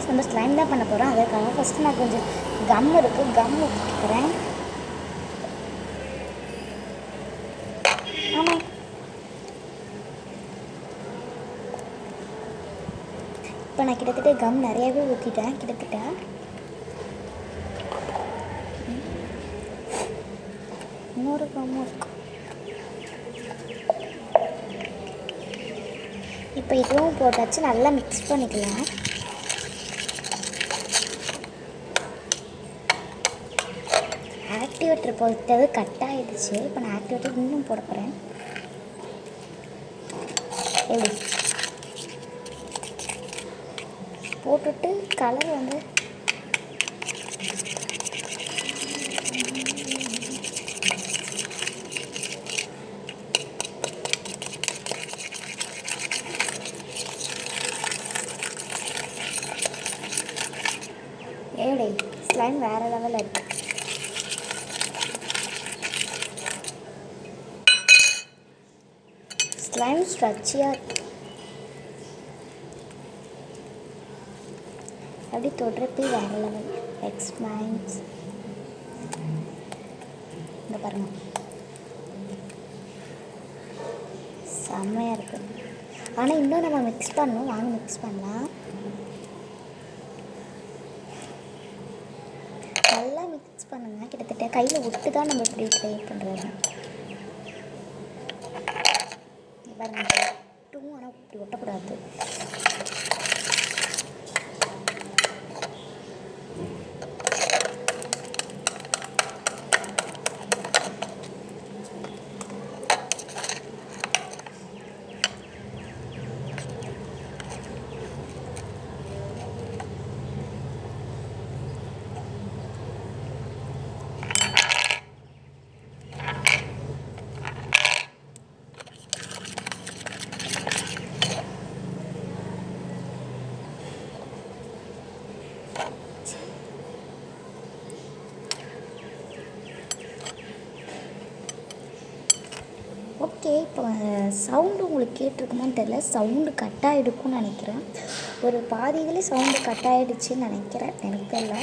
நம்ம ஸ்லைம் தான் பண்ண போகிறோம். அதுக்காக ஃபஸ்ட்டு நான் கொஞ்சம் கம் இருக்குது, கம் ஊற்றிக்கிறேன். ஆமாம், இப்போ நான் கிட்டத்தட்ட கம் நிறையாவே ஊற்றிட்டேன். கிட்டத்தட்ட இன்னொரு கம்மும் இருக்கும். இப்போ இதுவும் போட்டாச்சு, நல்லா மிக்ஸ் பண்ணிக்கலாம். ஆக்டிவேட்டர் போட்டது கட் ஆகிடுச்சு. இப்போ நான் ஆக்டிவேட்டர் இன்னும் போட போகிறேன். எப்படி போட்டுட்டு கலர் வந்து ஏடே ஸ்லைம் வேறு லெவலில் இருக்குது. ஸ்லைம் ஸ்ட்ரச்சியாக இருக்குது. அப்படி தொடுறப்பே வேறு லெவல் எக்ஸ்மைன்ஸ். இந்த பாருங்க, செம்மையாக இருக்குது. ஆனால் இன்னும் நம்ம மிக்ஸ் பண்ணணும். வாங்க மிக்ஸ் பண்ணலாம். நல்லா மிக்ஸ் பண்ணுங்கள். கிட்டத்தட்ட கையில் விட்டு தான் நம்ம இப்படி ட்ரை பண்ணுறது. பாருங்க, ஒட்டும். ஆனால் இப்படி ஒட்டக்கூடாது. ஓகே, இப்போ சவுண்டு உங்களுக்கு கேட்டிருக்குமான்னு தெரியல. சவுண்டு கட் ஆகிடுக்குன்னு நினைக்கிறேன். ஒரு பாதிகளே சவுண்டு கட் ஆகிடுச்சின்னு நினைக்கிறேன். எனக்கு தெரியல.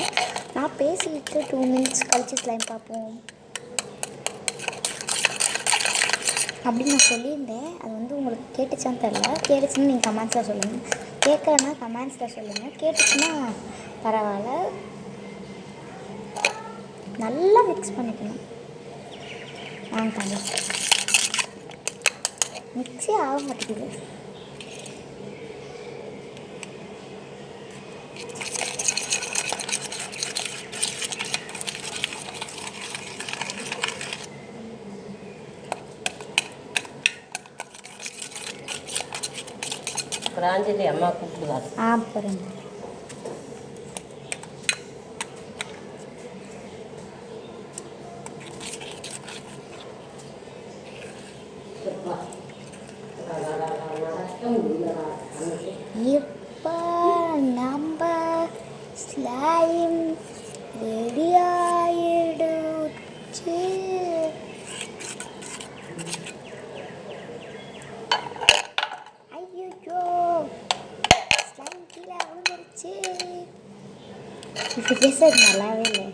நான் பேசிக்கிட்டு 2 மினிட்ஸ் கழிச்சு ஸ்லைம் பார்ப்போம் அப்படின்னு நான் சொல்லியிருந்தேன். அது வந்து உங்களுக்கு கேட்டுச்சான்னு தெரில. கேட்டுச்சுன்னு நீங்கள் கமெண்ட்ஸில் சொல்லுங்கள். கேட்கலன்னா கமெண்ட்ஸில் சொல்லுங்கள். கேட்டுச்சுன்னா பரவாயில்ல. நல்லா மிக்ஸ் பண்ணிக்கணும். வாங்க, மிக்ஸி ஆக மாட்டேங்குது. பிராஞ்சலி அம்மா கூப்பிடுவார். பாருங்க, இப்போ நம்ம ஸ்லைம் ரெடி ஆயிடுச்சு. ஐயோ, ஸ்லைம் கீழே விழுந்துருச்சு. இப்போ பேசுறது நல்லாவே இல்லை.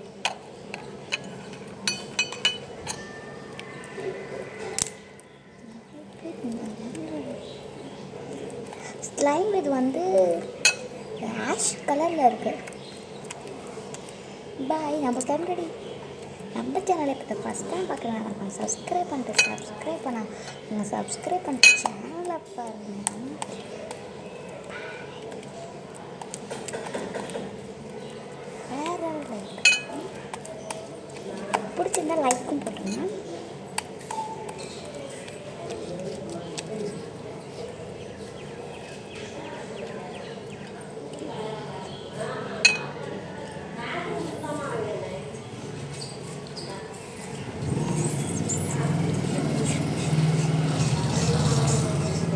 ஸ்லைம் இது வந்து ஆஷ் கலரில் இருக்குது. பாய், நம்ம ஸ்லைம் ரெடி. நம்ம சேனலை இப்போ ஃபஸ்ட் டைம் பார்க்குறேன். நம்ம சப்ஸ்கிரைப் நீங்கள் சப்ஸ்கிரைப் பண்ணிட்டு சேனலை பாருங்கள். வேறு பிடிச்சிருந்தா லைக்கும் போட்டுருங்க.